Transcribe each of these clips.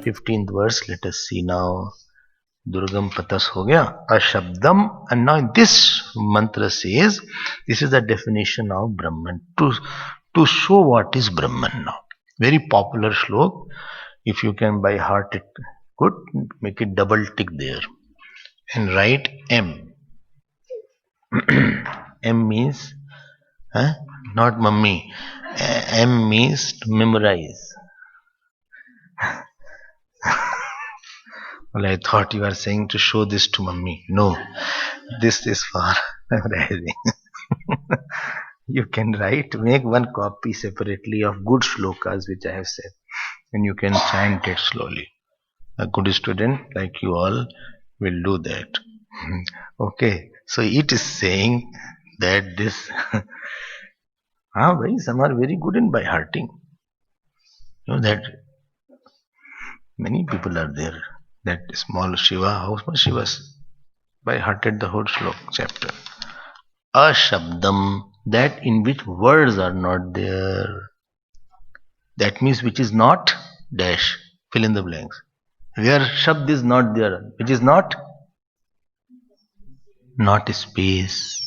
15th verse. Let us see now. Durgam Patas ho gaya. Ashabdam. And now this mantra says, this is the definition of Brahman. To show what is Brahman now. Very popular shlok. If you can by heart it, good. Make it double tick there. And write M. M means, not mummy. M means to memorize. Well, I thought you were saying to show this to mummy. No, this is for memorizing. You can write, make one copy separately of good shlokas which I have said, and you can chant it slowly. A good student like you all will do that. Okay, so it is saying that this some are very good in by hearting. You know that many people are there. That small Shiva, how much Shiva by hearted the whole shlok chapter. Ashabdam, that in which words are not there. That means which is not dash, fill in the blanks. Where shabd is not there, which is not space.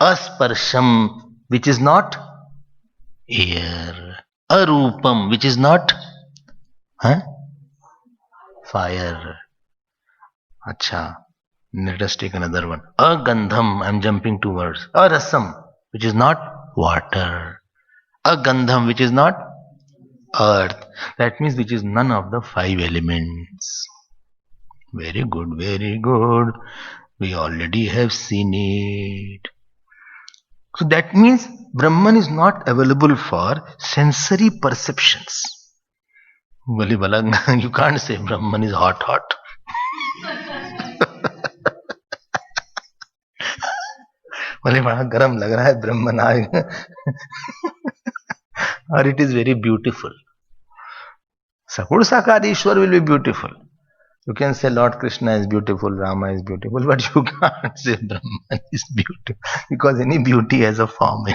Asparsham, which is not air. Arupam, which is not fire. Acha. Let us take another one. Agandham, I am jumping 2 words. Arasam, which is not water. Agandham, which is not earth. That means which is none of the 5 elements. Very good, very good. We already have seen it. So that means Brahman is not available for sensory perceptions. You can't say Brahman is hot. बोले बड़ा गरम लग रहा है ब्रह्मन आएगा. Or it is very beautiful. Sakud Sakar Ishwar will be beautiful. You can say Lord Krishna is beautiful, Rama is beautiful, but you can't say Brahman is beautiful because any beauty has a form.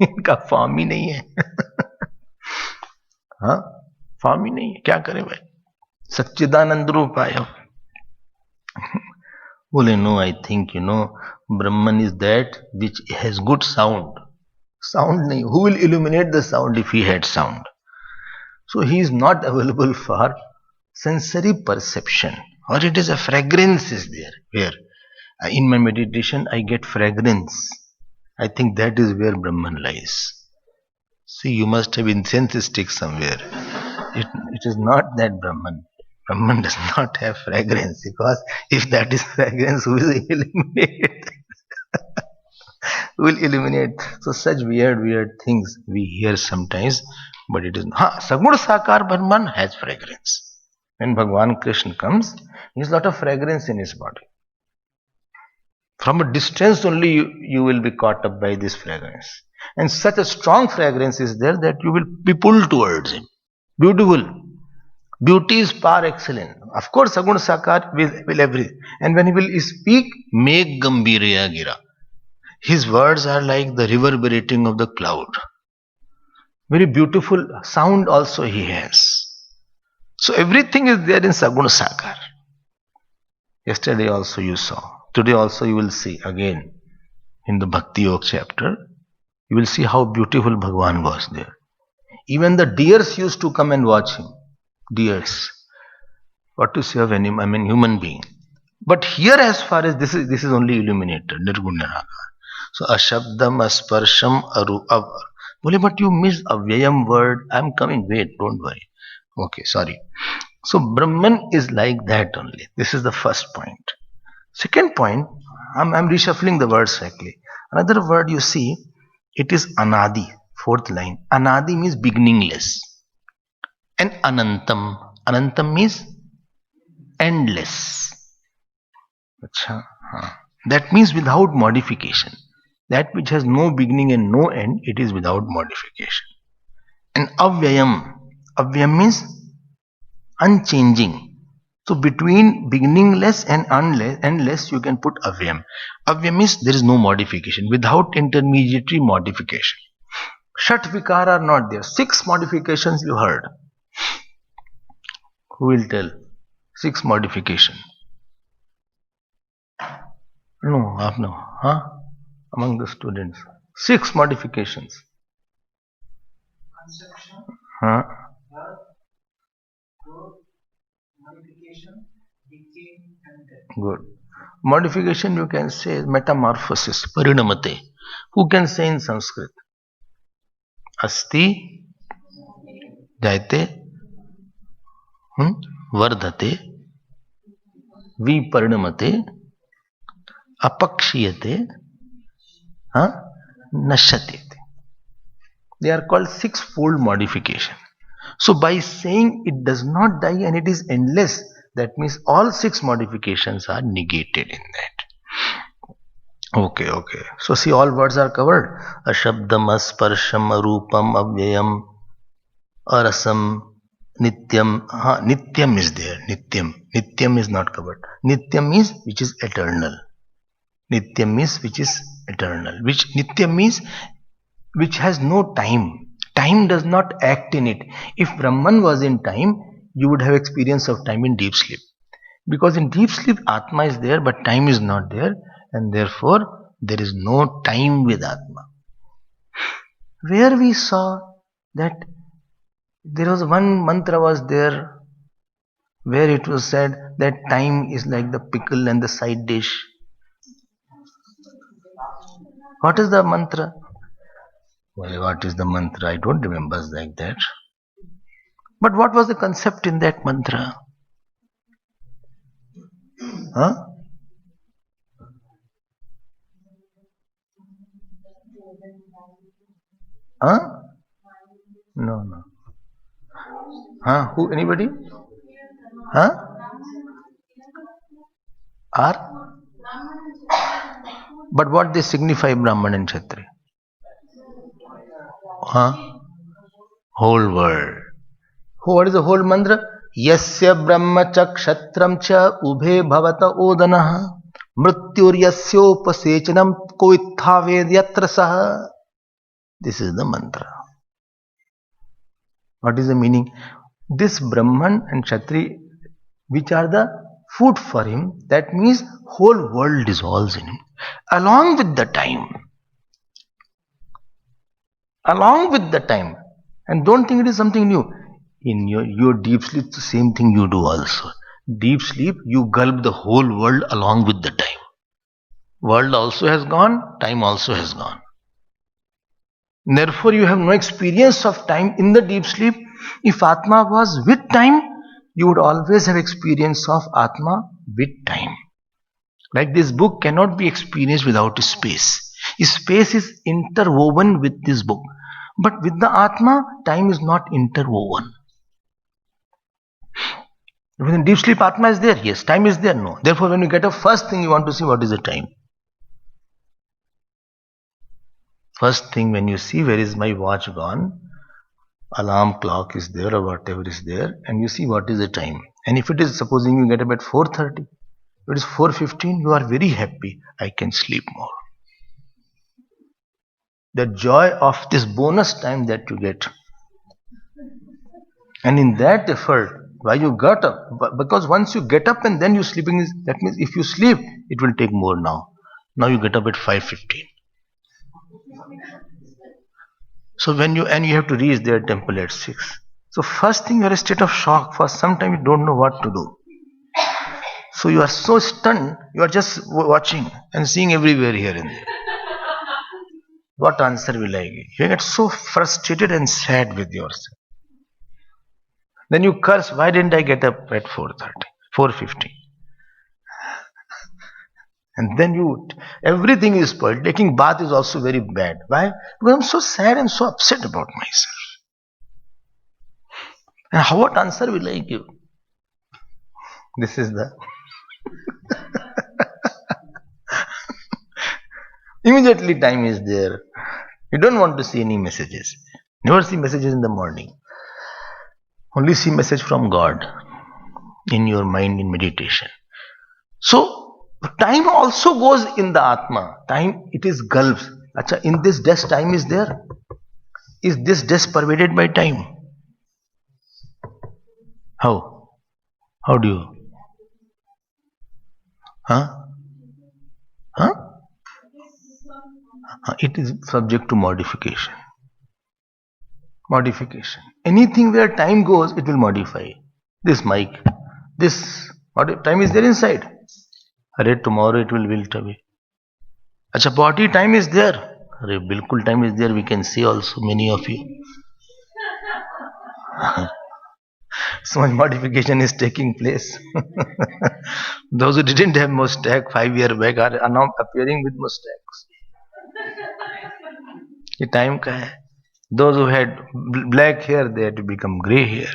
इनका form ही नहीं है. हाँ, form ही नहीं है. क्या करें भाई? सच्चिदानंद रूप आयो. बोले no, I think Brahman is that which has good sound. Sound nahi. Who will illuminate the sound if he had sound? So he is not available for sensory perception. Or it is a fragrance is there. Where? In my meditation I get fragrance. I think that is where Brahman lies. See, you must have incense stick somewhere. It is not that Brahman. Brahman does not have fragrance, because if that is fragrance, who will illuminate? Who will illuminate? So such weird things we hear sometimes, but it is not. Saguna Sakar Brahman has fragrance. When Bhagwan Krishna comes, he has a lot of fragrance in his body. From a distance only you will be caught up by this fragrance. And such a strong fragrance is there that you will be pulled towards him. Beautiful. Beauty is par excellence. Of course, Saguna Sakar will everything. And when he will speak, Megh Gambhirya Gira. His words are like the reverberating of the cloud. Very beautiful sound also he has. So everything is there in Saguna Sakar. Yesterday also you saw. Today also you will see again in the Bhakti Yoga chapter. You will see how beautiful Bhagwan was there. Even the deers used to come and watch him. Deers. What to say of animal? I mean human being. But here, as far as this is only illuminated. Nirgunanakar. So Ashabdam, Asparsham, Aru. But you missed Avyayam word. I am coming. Wait, don't worry. Okay, sorry. So Brahman is like that only. This is the first point. Second point, I'm reshuffling the words slightly. Another word you see, it is Anadi. 4th line. Anadi means beginningless. And Anantam. Anantam means endless. That means without modification. That which has no beginning and no end, it is without modification. And Avyayam. Avyayam means unchanging. So between beginningless and endless, you can put Avyayam. Avyayam means there is no modification, without intermediary modification. Shat Vikara are not there. 6 modifications you heard. Who will tell? 6 modification. No, आप no. Huh? Among the students. 6 modifications. Huh? Good. Modification you can say metamorphosis, parinamate. Who can say in Sanskrit? Asti, jayate, vardhate, viparinamate, apakshiyate, nashyate. They are called six-fold modification. So by saying it does not die and it is endless, that means all 6 modifications are negated in that. Okay. So see, all words are covered. Ashabdam, asparsham, arupam, avyayam, arasam, nityam. Nityam is there. Nityam is not covered. Nityam is which is eternal. Nityam is which is eternal. Which Nityam means which has no time. Time does not act in it. If Brahman was in time, you would have experience of time in deep sleep. Because in deep sleep, Atma is there, but time is not there, and therefore there is no time with Atma. Where we saw that there was one mantra was there where it was said that time is like the pickle and the side dish. What is the mantra? Well, what is the mantra? I don't remember like that. But what was the concept in that mantra? Huh? Huh? No. Huh? Who? Anybody? Huh? Are? But what they signify, Brahman and Kshatriya? Huh? Whole world. What is the whole mantra? Yasya brahma cha kshatram cha ubhe bhavata odanaha mrityur yasyopasechanam koitha vedyatra saha. This is the mantra. What is the meaning? This Brahman and Kshatri, which are the food for him, that means whole world dissolves in him. Along with the time. And don't think it is something new. In your deep sleep, the same thing you do also. Deep sleep, you gulp the whole world along with the time. World also has gone, time also has gone. Therefore, you have no experience of time in the deep sleep. If Atma was with time, you would always have experience of Atma with time. Like this book cannot be experienced without space. Space is interwoven with this book. But with the Atma, time is not interwoven. When deep sleep, Atma is there. Yes, time is there. No. Therefore, when you get up, first thing you want to see what is the time. First thing when you see where is my watch gone, alarm clock is there or whatever is there, and you see what is the time. And if it is, supposing you get up at 4:30, if it is 4:15, you are very happy. I can sleep more. The joy of this bonus time that you get. And in that effort, why you got up? Because once you get up and then you sleeping, that means if you sleep, it will take more now. Now you get up at 5:15. So when you have to reach their temple at 6. So first thing you are in a state of shock. For some time you don't know what to do. So you are so stunned, you are just watching and seeing everywhere here and there. What answer will I give? You get so frustrated and sad with yourself. Then you curse, why didn't I get up at 4:30, 4:15? And then everything is spoiled. Taking bath is also very bad. Why? Because I'm so sad and so upset about myself. And what answer will I give? This is the... Immediately time is there. You don't want to see any messages. Never see messages in the morning. Only see message from God in your mind in meditation. So, time also goes in the Atma. Time, it is gulfs. Achha, in this desk, time is there. Is this desk pervaded by time? How? How do you? Huh? Huh? It is subject to modification. Modification. Anything where time goes, it will modify. This mic, this time is there inside. Array tomorrow it will wilt away. Acha, body time is there. Array bilkul time is there. We can see also many of you. So much modification is taking place. Those who didn't have mustache 5 years back are now appearing with mustaches. ये time का है. Those who had black hair, they had to become grey hair.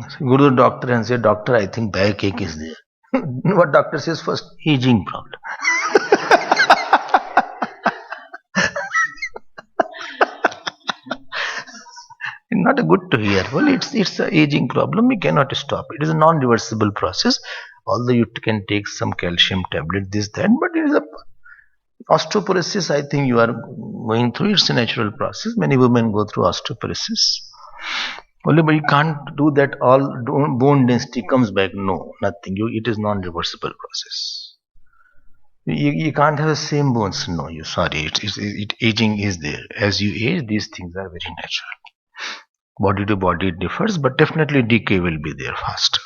So go to the doctor and say, doctor, I think backache is there. What doctor says first? Aging problem. Not a good to hear. Well, it's an aging problem. We cannot stop. It is a non-reversible process. Although you can take some calcium tablet, this that, but it is a osteoporosis. I think you are going through. It's a natural process. Many women go through osteoporosis. Only, but you can't do that. All bone density comes back. No, nothing. It is non-reversible process. You can't have the same bones. No, you sorry. Aging is there. As you age, these things are very natural. Body to body it differs, but definitely decay will be there faster.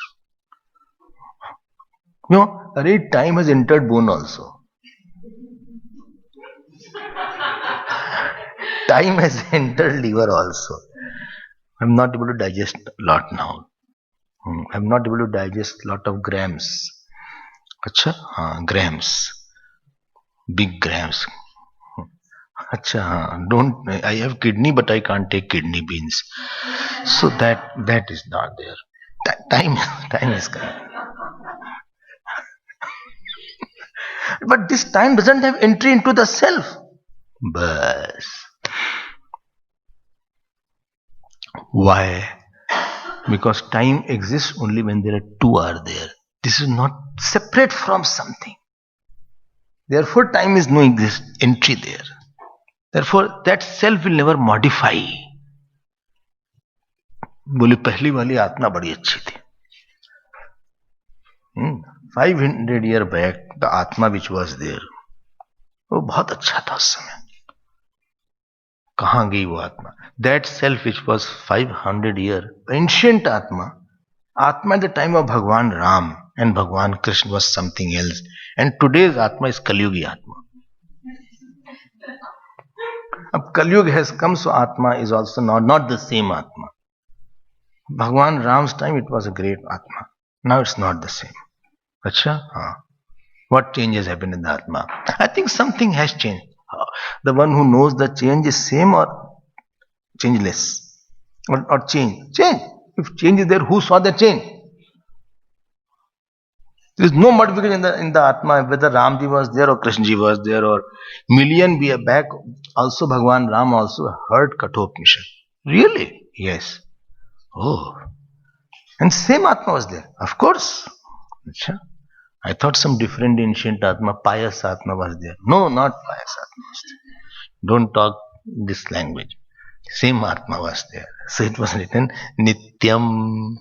Time has entered bone also. Time has entered liver also. I'm not able to digest a lot now. I'm not able to digest a lot of grams. Acha, grams. Big grams. Acha, don't. I have kidney, but I can't take kidney beans. So that is not there. Time is coming. But this time doesn't have entry into the self. Bas. Why? Because time exists only when there are two are there. This is not separate from something. Therefore, time is no entry there. Therefore, that self will never modify. बोले पहली वाली आत्मा बड़ी अच्छी थी. 500 years back, the आत्मा which was there, वो बहुत अच्छा था उस समय. कहाँ गई वो आत्मा? That self which was 500 years, ancient आत्मा at the time of Bhagwan Ram and Bhagwan Krishna was something else. And today's Atma is Kalyugi Atma. Ab Kalyug has come, so Atma is also not the same Atma. Bhagwan Ram's time it was a great Atma. Now it's not the same. Acha? What changes happened in the Atma? I think something has changed. The one who knows the change is same or changeless? Or change? Change. If change is there, who saw the change? There is no modification in the Atma, whether Ramji was there or Krishnaji was there or million years back. Also, Bhagwan Ram also heard Kathopanishad. Really? Yes. Oh. And same Atma was there. Of course. Achha. I thought some different ancient Atma, pious Atma was there. No, not pious Atma was there. Don't talk this language. Same Atma was there. So it was written Nityam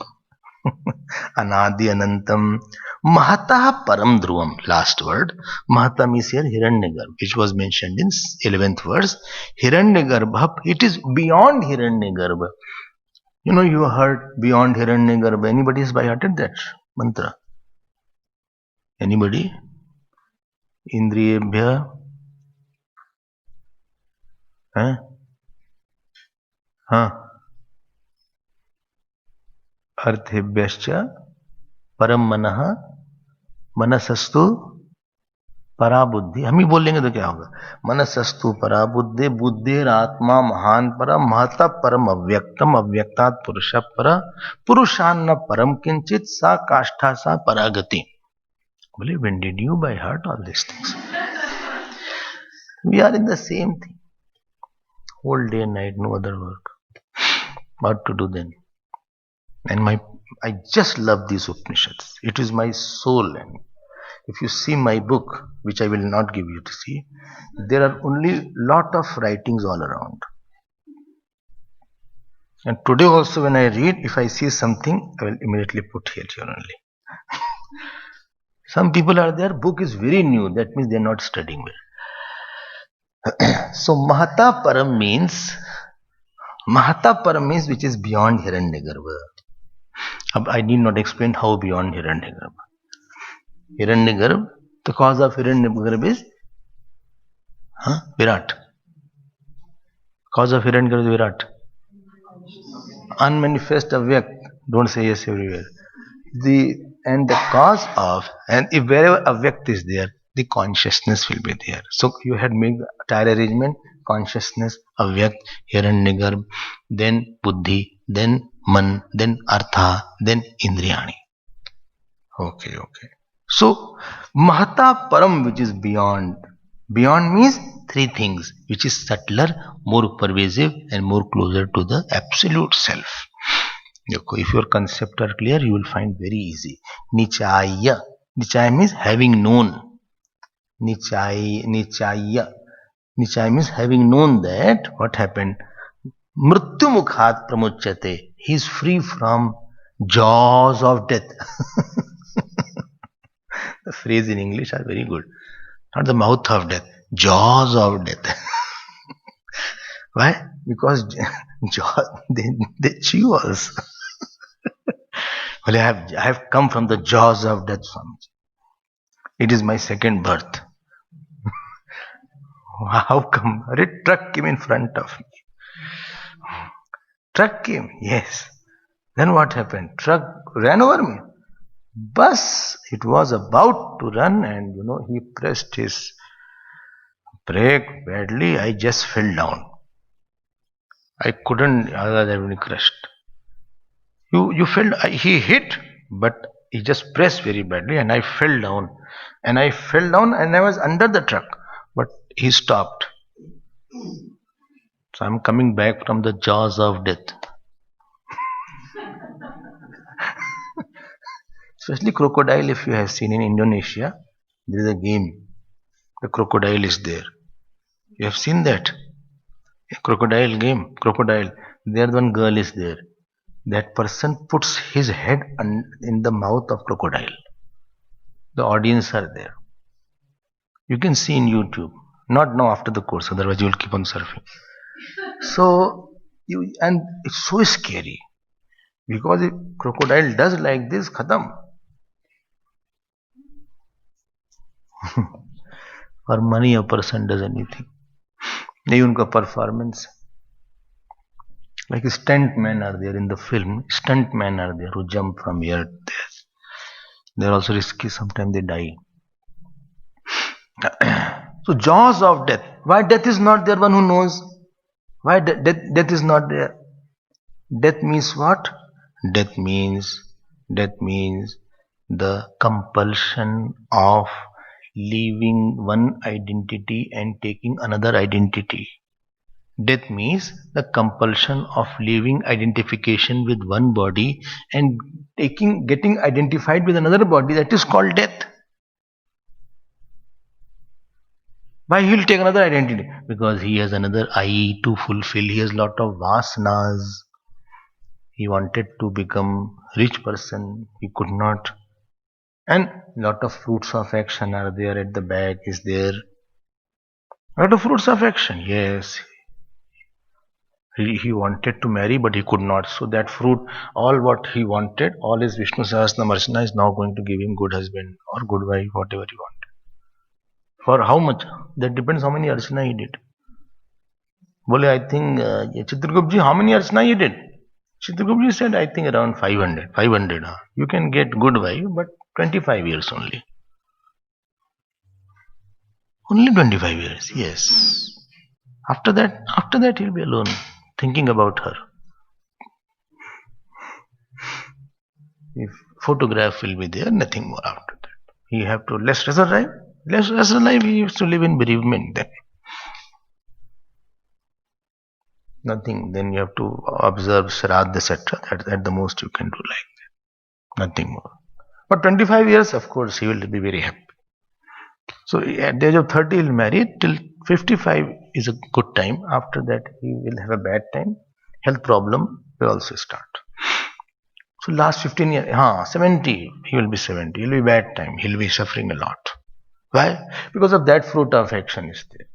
Anadi Anantam Mahata Param Dhruvam. Last word. Mahata means here Hiranyagarbha, which was mentioned in 11th verse. Hiranyagarbha, it is beyond Hiranyagarbha. You heard beyond Hiranyagarbha. Anybody has by hearted that mantra? Anybody? Indriyebhya? Arthebhyascha परम मनः मनसस्तु पराबुद्धि. हम ही बोल लेंगे तो क्या होगा? मनसस्तु पराबुद्धि बुद्धिर आत्मा महान परम महता परम अव्यक्तम अव्यक्तात् पुरुष पर पुरुषान्न परम किंचित सा काष्ठा सा परागति. बोले when did you by heart all these things? We are in the same thing. Whole day and night, no other work. What to do then? And I just love these Upanishads. It is my soul. And if you see my book, which I will not give you to see, there are only lot of writings all around. And today also when I read, if I see something, I will immediately put here only. Some people are there, book is very new, that means they are not studying well. So Mahata Param means which is beyond Hiranyagarbha. I need not explain how beyond Hiranyagarbha. Hiranyagarbha, the cause of Hiranyagarbha is Virat. Cause of Hiranyagarbha is Virat. Unmanifest Avyak. Don't say yes everywhere. The cause of, and if wherever Avyakt is there, the consciousness will be there. So you had made the entire arrangement: consciousness, Avyakt, Hiranyagarbha, then Buddhi, then Man, then Artha, then Indriyani. Okay. So Mahata Param, which is beyond. Beyond means three things, which is subtler, more pervasive, and more closer to the absolute self. If your concepts are clear, you will find very easy. Nichaya. Nichaya means having known. Nichaya. Nichaya means having known that what happened. Mrityu mukhat pramuchyate. He is free from jaws of death. The phrase in English are very good. Not the mouth of death, jaws of death. Why? Because jaws, they chew us. Well, I have come from the jaws of death, Swamiji. It is my second birth. How come? A truck came in front of me. Truck came, yes. Then what happened? Truck ran over me. Bus, it was about to run, and he pressed his brake badly. I just fell down. I couldn't, otherwise I would have crushed. You fell, he hit, but he just pressed very badly, and I fell down. And I was under the truck, but he stopped. So I'm coming back from the jaws of death. Especially crocodile, if you have seen in Indonesia, there is a game. The crocodile is there. You have seen that? A crocodile game. Crocodile. There one girl is there. That person puts his head in the mouth of crocodile. The audience are there. You can see in YouTube. Not now after the course, otherwise you will keep on surfing. So, and it's so scary. Because if crocodile does like this, khatam. For money a person does anything. नहीं उनका performance. Like stunt men are there in the film. Stunt men are there who jump from here to there. They are also risky. Sometimes they die. So jaws of death. Why death is not there? One who knows. Why death is not there? Death means what? Death means the compulsion of leaving one identity and taking another identity. Death means the compulsion of leaving identification with one body and getting identified with another body. That is called death. Why he will take another identity? Because he has another I to fulfill. He has lot of vasanas. He wanted to become rich person. He could not. And lot of fruits of action are there at the back. Is there? Lot of fruits of action. Yes. He wanted to marry, but he could not. So that fruit, all what he wanted, all his Vishnu Sahasranam Archana is now going to give him good husband or good wife, whatever he wanted. For how much? That depends how many Archana he did. Bole, I think Chitragupta ji, how many Archana he did? Chitragupta ji said, I think around 500. 500. You can get good wife, but 25 years only. Only 25 years, yes. After that he'll be alone, thinking about her. If photograph will be there, nothing more after that. He have to less lesser life. He used to live in bereavement then. Nothing. Then you have to observe Shraddha, etc. At the most you can do like that. Nothing more. But 25 years, of course, he will be very happy. So at the age of 30 he'll marry. Till 55 is a good time. After that he will have a bad time. Health problem. They also start. So last 15 years, 70, he will be 70. He will be bad time. He will be suffering a lot. Why? Because of that fruit of action is there.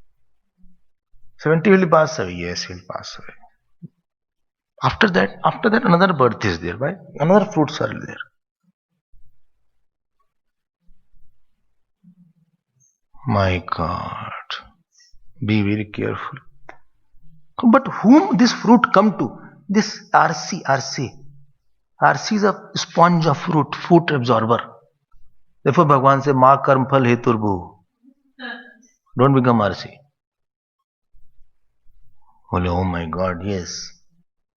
70 will pass away. Yes, he will pass away. After that, another birth is there. Why? Another fruits are there. My God. Be very careful. But whom this fruit come to? This RC. RC is a sponge of fruit, fruit absorber. Therefore, Bhagwan say, Ma karm phal heturbu. Don't become RC. Oh my God, yes.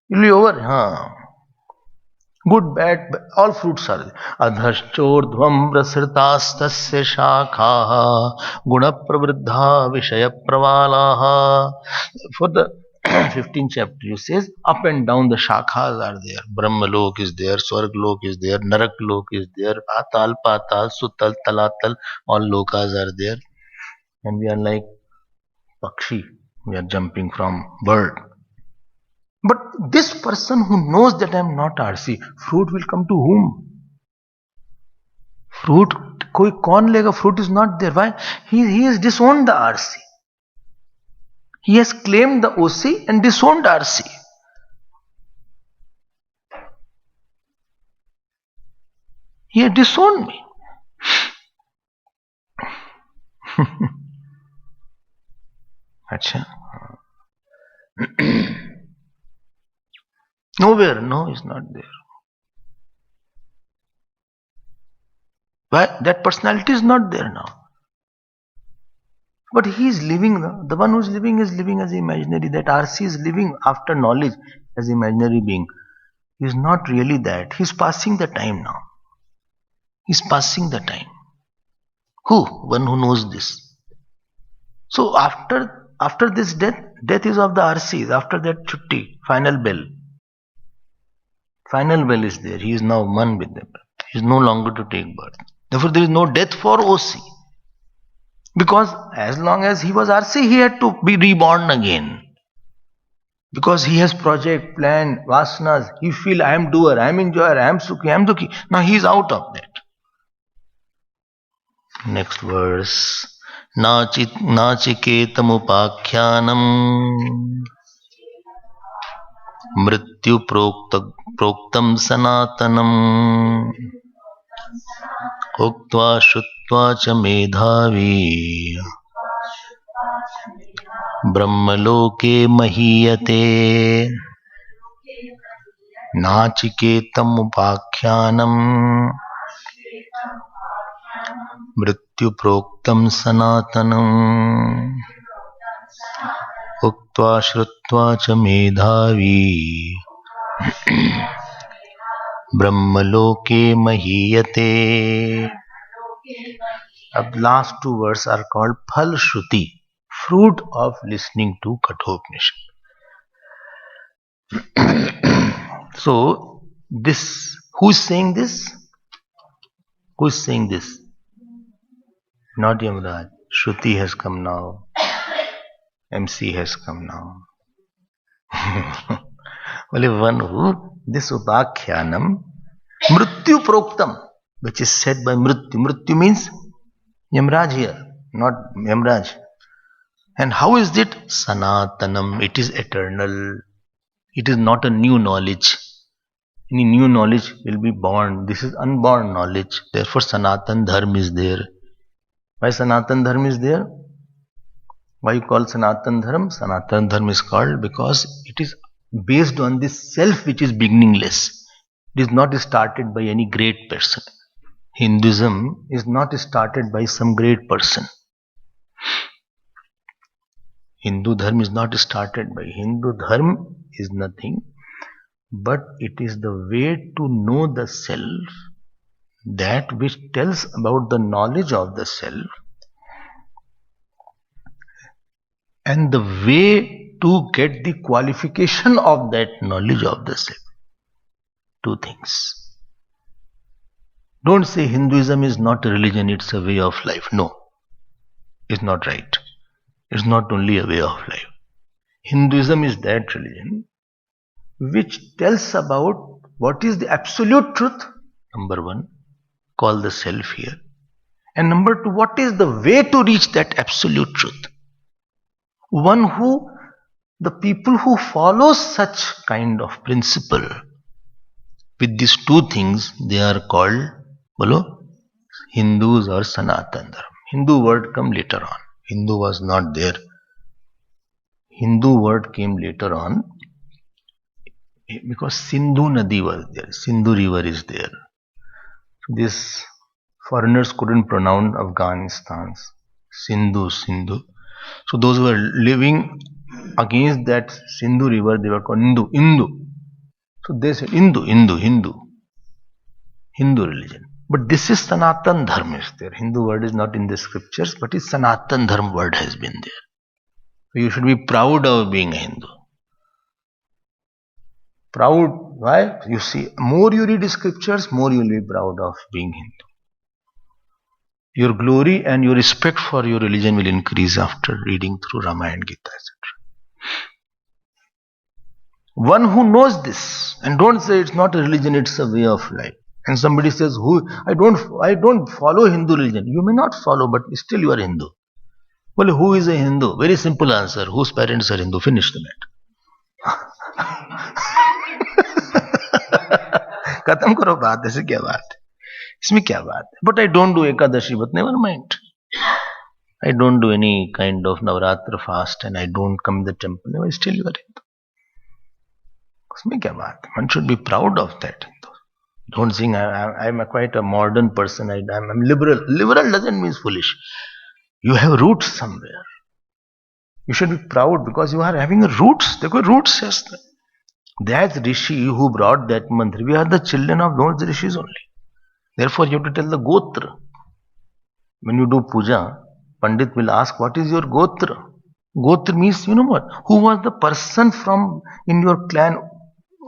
You'll be over. Good, bad, all fruits are there. Adhaschordhvam prasritastasya shakha guna pravriddha vishaya pravalaha. For the 15th chapter, you says up and down the shakhas are there. Brahmalok is there, Swarglok is there, Naraklok is there, Patal, Sutal, Talatal, all lokas are there. And we are like Pakshi, we are jumping from bird. But this person who knows that I am not RC, fruit will come to whom? Fruit, koi kaun lega? Fruit is not there. Why? He has disowned the RC. He has claimed the OC and disowned RC. He has disowned me. Achha. Nowhere, no, is not there. Why? That personality is not there now. But he is living, the one who is living as imaginary. That RC is living after knowledge as imaginary being. He is not really that. He is passing the time now. He is passing the time. Who? One who knows this. So after this death is of the RCs. After that chutti, final bell. Final bell is there. He is now one with them. He is no longer to take birth. Therefore, there is no death for OC. Because as long as he was RC, he had to be reborn again. Because he has project, plan, vasanas. He feel I am doer, I am enjoyer, I am sukhi, I am dukhi. Now he is out of that. Next verse. Nachiketamupakyanam मृत्यु प्रोक्तम सनातनम उक्त्वा श्रुत्वा च मेधावी ब्रह्मलोके महीयते नाचिकेतमुपाख्यानम मृत्यु प्रोक्तम सनातनम उक्त्वा श्रुत्वा च मेधावी ब्रह्मलोके महीयते. अब last two words are called Phal Shruti, fruit of listening to Kathopanishad. So this, who is saying this? Who is saying this? Not Yamraj. Shruti has come now. MC has come now. Only one who, this Upakhyanam, Mrityu Proktam, which is said by Mrityu. Mrityu means Yamraj here, not Yamraj. And how is it? Sanatanam, it is eternal. It is not a new knowledge. Any new knowledge will be born. This is unborn knowledge. Therefore Sanatan Dharma is there. Why Sanatan Dharma is there? Why you call Sanatan Dharma? Sanatan Dharma is called because it is based on this self which is beginningless. It is not started by any great person. Hinduism is not started by some great person. Hindu Dharma is not started by. Hindu Dharma is nothing but it is the way to know the self, that which tells about the knowledge of the self, and the way to get the qualification of that knowledge of the self. Two things. Don't say Hinduism is not a religion, it's a way of life. No, it's not right. It's not only a way of life. Hinduism is that religion which tells about what is the absolute truth. Number one, call the self here. And number two, what is the way to reach that absolute truth? The people who follow such kind of principle with these two things, they are called, bolo, Hindus or Sanatan Dharma. Hindu word come later on. Hindu was not there. Hindu word came later on because Sindhu Nadi was there. Sindhu river is there. These foreigners couldn't pronounce Afghanistan's Sindhu. So those who were living against that Sindhu river, they were called Hindu. So they said Hindu religion. But this is Sanatan Dharma is there. Hindu word is not in the scriptures, but is Sanatan Dharma word has been there. So you should be proud of being a Hindu. Proud, why? You see, more you read scriptures, more you will be proud of being Hindu. Your glory and your respect for your religion will increase after reading through Ramayana, Gita, etc. One who knows this, and don't say it's not a religion, it's a way of life. And somebody says, I don't follow Hindu religion. You may not follow, but still you are Hindu. Well, who is a Hindu? Very simple answer. Whose parents are Hindu? Finish the matter. खत्म करो बात, ऐसे क्या बात है, इसमें क्या बात है. But I don't do Ekadashi, but never mind. I don't do any kind of Navratra fast and I don't come to the temple. Never, still you are Hindu. इसमें क्या बात है? One should be proud of that. Don't think I'm quite a modern person. I'm liberal. Liberal doesn't mean foolish. You have roots somewhere. You should be proud because you are having roots. देखो roots है. That rishi who brought that mantra, we are the children of those rishis only. Therefore, you have to tell the gotra. When you do puja, Pandit will ask, what is your gotra? Gotra means, you know what? Who was the person from in your clan?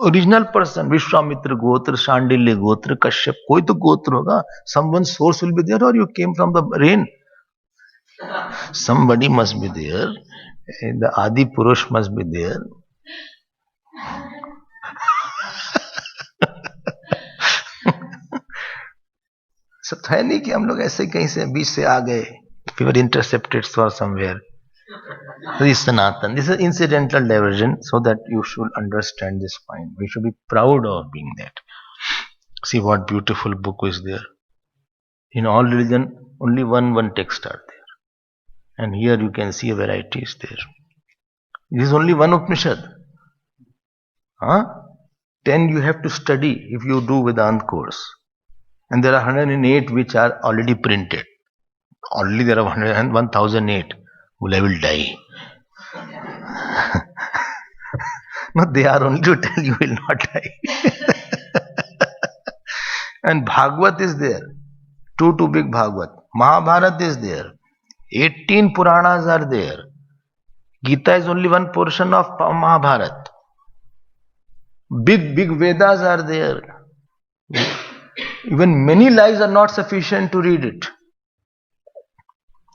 Original person. Vishwamitra gotra, Shandilya gotra, Kashyap. Koi to gotra hoga. Someone's source will be there, or you came from the rain. Somebody must be there. The Adi Purush must be there. सब है नहीं कि हम लोग ऐसे कहीं से बीच से आ गए. We were intercepted for somewhere. So this is Sanatan. This is incidental diversion, so that you should understand this point. We should be proud of being that. See what beautiful book is there. In all religion, only one text are there. And here you can see a variety is there. This is only one Upanishad. 10 you have to study if you do Vedant course. And there are 108 which are already printed. Only there are 1008. Well, I will die. No, they are only to tell you will not die. And Bhagavad is there. Two big Bhagavad. Mahabharat is there. 18 Puranas are there. Gita is only one portion of Mahabharat. Big Vedas are there. Even many lives are not sufficient to read it.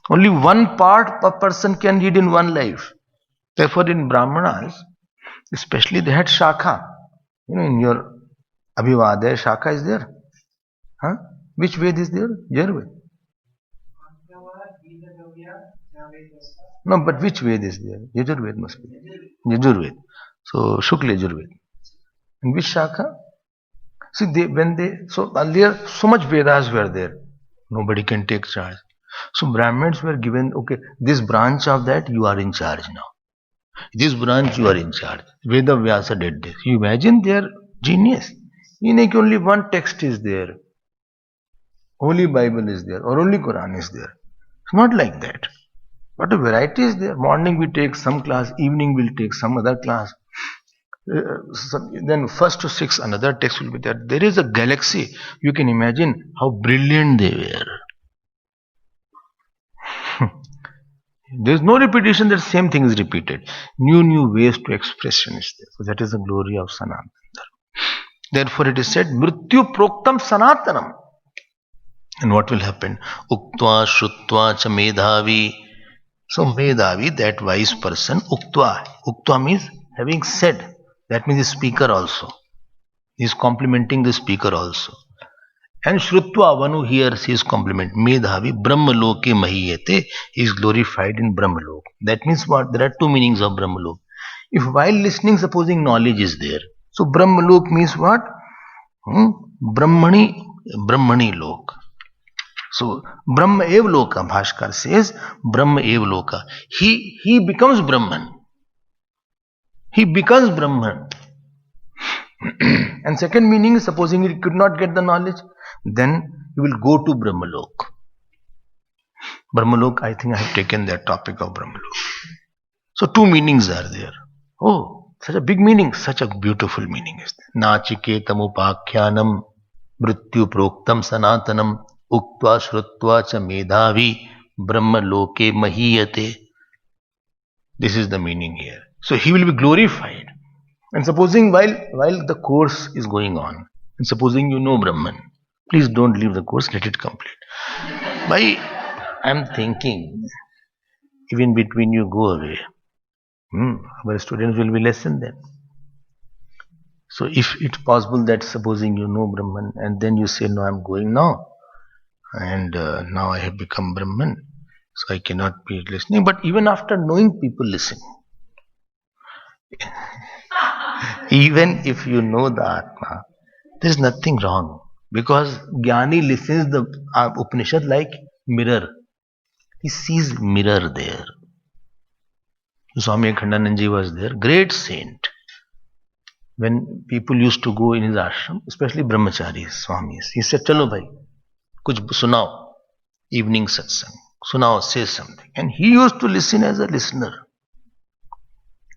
Only one part a person can read in one life. Therefore, in Brahmanas, especially they had Shakha. You know, in your Abhivadaya, Shakha is there. Which Ved is there? Yajurved. No, but which Ved is there? Yajurved must be. Yajurved. So, Shukla Yajurved. And which Shakha? See, so earlier, so much Vedas were there. Nobody can take charge. So Brahmins were given, okay, this branch of that, you are in charge now. This branch, you are in charge. Veda Vyasa did this. You imagine their genius. Only one text is there. Holy Bible is there, or only Quran is there. It's not like that. But a variety is there. Morning we take some class, evening we'll take some other class. Then first to sixth another text will be there. There is a galaxy. You can imagine how brilliant they were. There is no repetition, that same thing is repeated. New ways to expression is there. So that is the glory of Sanatana. Therefore it is said, Mrityu Proktam Sanatanam. And what will happen? Uktva Shrutva Cha Medhavi. So Medhavi, that wise person, Uktva. Uktva means having said. That means the speaker also. He is complimenting the speaker also. And Shrutva, one who hears his compliment, Medhavi Brahmaloke Mahiyate, is glorified in Brahmalok. That means what? There are two meanings of Brahmalok. If while listening, supposing knowledge is there, so Brahmalok means what? Brahmani, Brahmani Lok. So Brahma Evloka, Bhaskar says, Brahma Evloka. He becomes Brahman. He becomes Brahman. And second meaning, supposing he could not get the knowledge, then he will go to Brahmalok. Brahmalok, I think I have taken that topic of Brahmalok. So two meanings are there. Oh, such a big meaning, such a beautiful meaning is there. Nachiketam upakhyanam mrityu proktam sanatanam uktva shrutva cha medhavi brahmaloke mahiyate. This is the meaning here. So he will be glorified. And supposing while the course is going on, and supposing you know Brahman, please don't leave the course, let it complete. Why I am thinking, even between you go away, our students will be less than them. So if it's possible that supposing you know Brahman and then you say, no, I'm going now, and now I have become Brahman, so I cannot be listening. But even after knowing, people listen. Even if you know the Atma, there is nothing wrong, because Jnani listens the Upanishad like mirror. He sees mirror there. Swami Akhandananji was there, great saint. When people used to go in his ashram, especially brahmacharis, swamis, he said, "Chalo bhai, kuch sunao, evening satsang, sunao, say something." And he used to listen as a listener.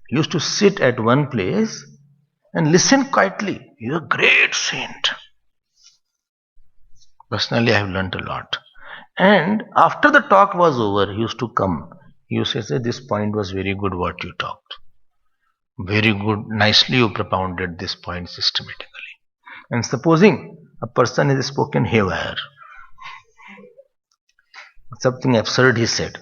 He used to sit at one place and listen quietly. He's a great saint. Personally, I have learnt a lot. And after the talk was over, he used to come. He used to say, "This point was very good what you talked. Very good, nicely you propounded this point systematically." And supposing a person has spoken haywire, something absurd he said.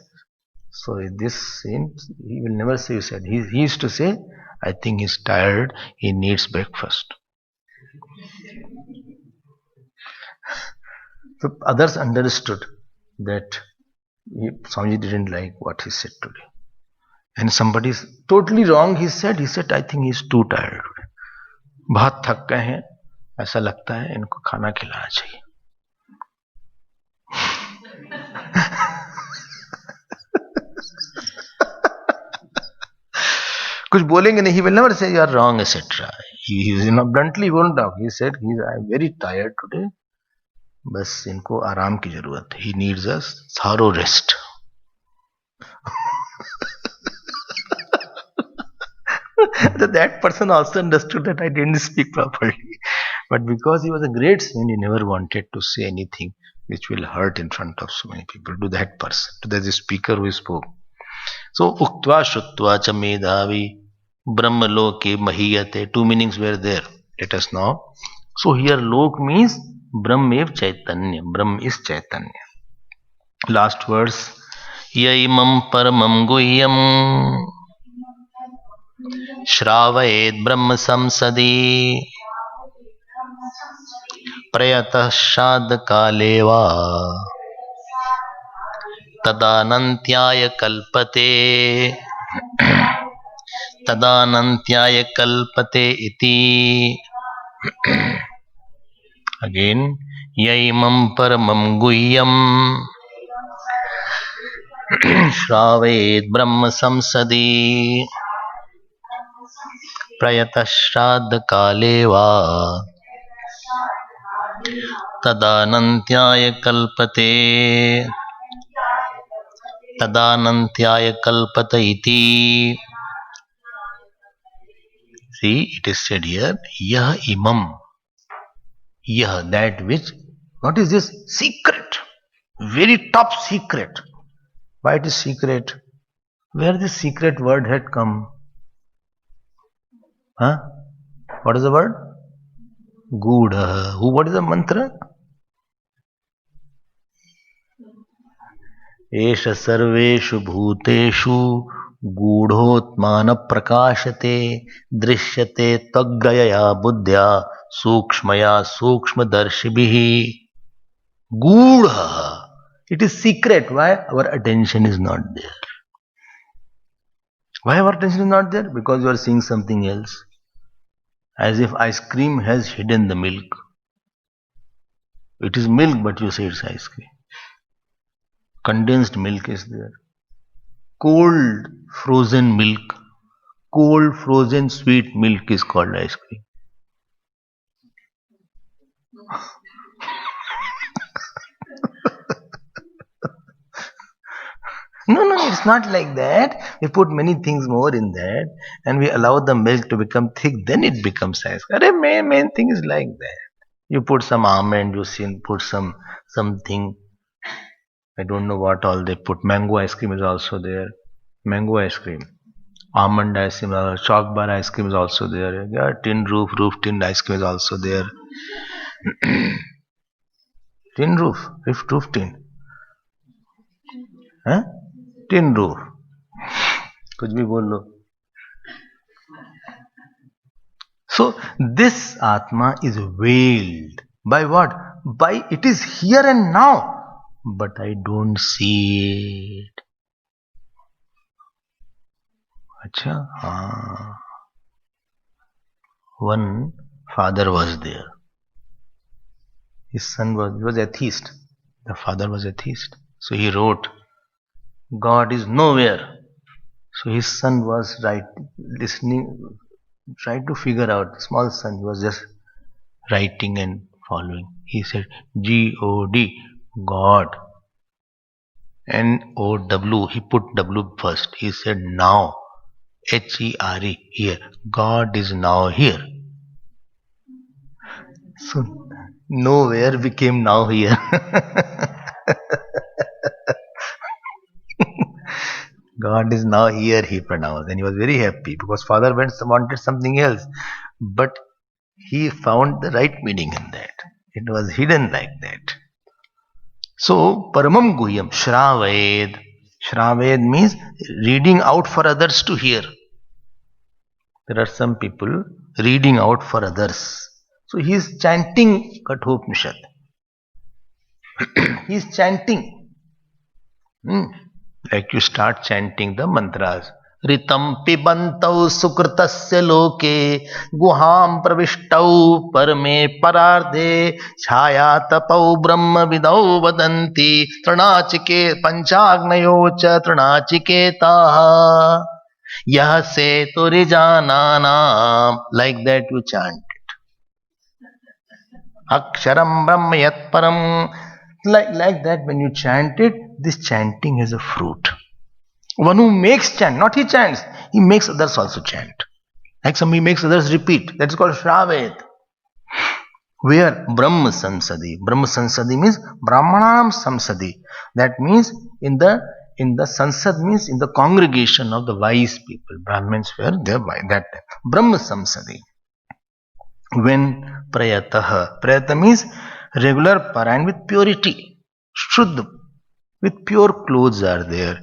So this saint, he will never say you said. He used to say, "I think he's tired, he needs breakfast." So others understood that Swamiji didn't like what he said today. And somebody is totally wrong, he said, "I think he's too tired today. बहुत थक गए हैं, ऐसा लगता है इनको खाना खिलाना चाहिए." कुछ बोलेंगे नहीं, he will never say you are wrong, etc. He bluntly won't talk. He said, "I'm very tired today. बस इनको आराम की जरूरत है. He needs a thorough rest." That person also understood that I didn't speak properly. But because he was a great saint, he never wanted to say anything which will hurt in front of so many people, to that person, to the speaker who spoke. So, uktva shrutva cha medhavi brahmaloke mahiyate. Two meanings were there. Let us know. So here lok means brahmev chaitanya. Brahm is chaitanya. Last verse. Yaimam paramam guhyam श्रावयेत् ब्रह्म संसदि प्रयतः श्राद्ध काले वा तदानन्त्याय कल्पते इति. Again, यैमं परमं गुह्यं श्रावयेत् ब्रह्म संसदि प्रयतः श्राद्ध काले वा तदानन्त्याय कल्पत इति. See, it is said here, yah imam, yah, that which, what is this? Secret, very top secret. Why it is secret? Where this secret word had come? Huh? What is the word? Gudha. Who? What is the mantra? Esha sarveshu bhuteshu गूढ़ोत्मान प्रकाशते दृश्यते त्वग्रयया बुद्ध्या सूक्ष्मया सूक्ष्मदर्शिभिः. Gudha. It is secret. Why? Our attention is not there. Why our attention is not there? Because you are seeing something else. As if ice cream has hidden the milk. It is milk, but you say it's ice cream. Condensed milk is there. Cold frozen milk. Cold frozen sweet milk is called ice cream. No, it's not like that. We put many things more in that and we allow the milk to become thick, then it becomes ice cream. The main thing is like that. You put some almond, put something. I don't know what all they put. Mango ice cream is also there. Mango ice cream. Almond ice cream, chalk bar ice cream is also there. Yeah, roof tin ice cream is also there. Tin roof tin. Huh? Tin roof. कुछ भी बोल लो. So this Atma is veiled by what? By it is here and now, but I don't see it. Acha, one father was there. His son was atheist. The father was atheist. So he wrote, God is nowhere. So his son was listening, tried to figure out. Small son, he was just writing and following. He said, G-O-D, God. N-O-W, he put W first. He said, now. H-E-R-E, here. God is now here. So, nowhere became now here. God is now here, he pronounced. And he was very happy because father wanted something else. But he found the right meaning in that. It was hidden like that. So, Paramam Guhyam, Shraved. Shraved means reading out for others to hear. There are some people reading out for others. So he is chanting Kathopanishad. He is chanting. Like you start chanting the mantras. Ritam pibantau sukritasya loke guham pravistau parme parardhe chhaya tapau brahma vidau vadanti trinachike panchagnayo cha trinachiketaha yah se turijananam. Like that you chant it. Aksharam brahma yat param. Like that when you chant it, this chanting has a fruit. One who makes chant, not he chants, he makes others also chant. Like somebody makes others repeat. That's called Shravet. Where Brahma Samsadi. Brahma Samsadi means Brahmanam Samsadi. That means in the Sansad means in the congregation of the wise people. Brahmins were there by that time. Brahma Samsadi. When Prayataha. Prayata means regular Parayan with purity. Shuddha. With pure clothes are there.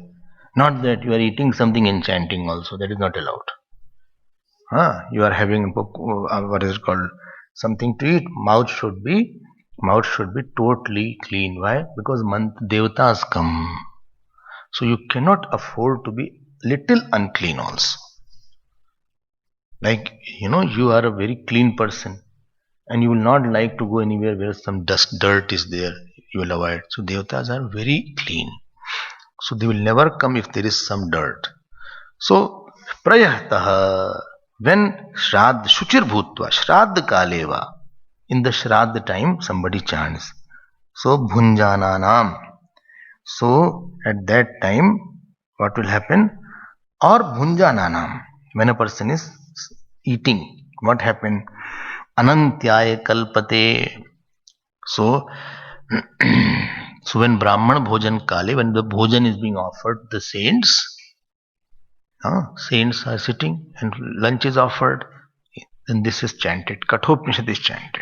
Not that you are eating something and chanting also. That is not allowed. You are having what is it called? Something to eat. Mouth should be totally clean. Why? Because devatas come. So you cannot afford to be little unclean also. Like, you are a very clean person and you will not like to go anywhere where some dirt is there. You will avoid. So devatas are very clean. So they will never come if there is some dirt. So prayataha, when Shraddha Shuchir Bhutva, Shraddha Kaleva, in the Shraddha time somebody chants. So Bhunjananam. So at that time, what will happen? Or Bhunjananam, when a person is eating, what happen? Anantyaya Kalpate. So so when Brahman Bhojan Kale, when the Bhojan is being offered, the saints are sitting and lunch is offered, then this is chanted. Kathopanishad is chanted.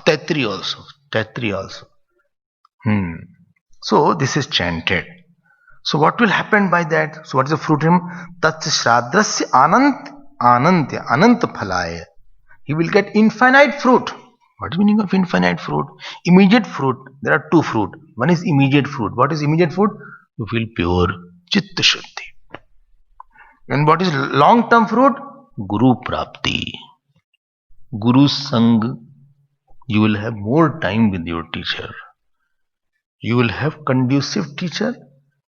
Tetri also. So this is chanted. So what will happen by that? So what is the fruit hymn? Tat shradrasya anantya phalaya. He will get infinite fruit. What is the meaning of infinite fruit? Immediate fruit. There are two fruit. One is immediate fruit. What is immediate fruit? You feel pure chitta shuddhi. And what is long term fruit? Guru prapti. Guru sang. You will have more time with your teacher. You will have conducive teacher.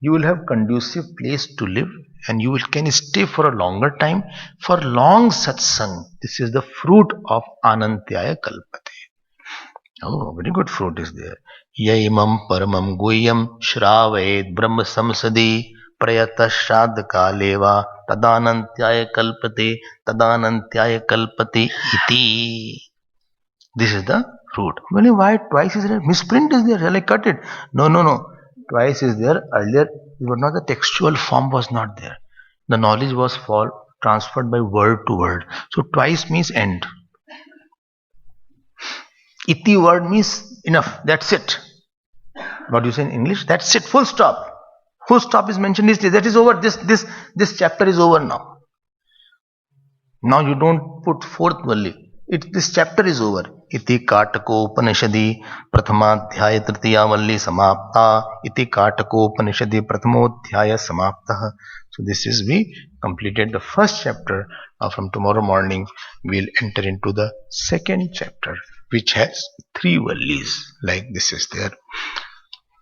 You will have conducive place to live, and you can stay for a longer time for long satsang. This is the fruit of Anantyaya Kalpate. Oh, very good fruit is there. Yaimam paramam goyam shravayet brahma samsadi prayata shraddha kaleva tadanantyaya kalpate iti. This is the fruit. Well, why twice is there? Misprint is there. Shall I cut it? No, no, no. Twice is there. Earlier, it was not the textual form was not there. The knowledge was transferred by word to word. So twice means end. Iti word means enough. That's it. What do you say in English? That's it. Full stop. Full stop is mentioned. That is over. This chapter is over now. Now you don't put fourth valli. This chapter is over. इति काटकोपनिषदि प्रथमाध्याय तृतीया वल्ली समाप्ता इति काटकोपनिषदि प्रथमोध्याय समाप्तः. So this is we completed the first chapter. From tomorrow morning we'll enter into the second chapter, which has 3 valleys like this is there.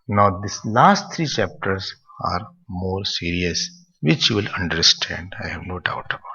Now these last 3 chapters are more serious, which you will understand. I have no doubt about.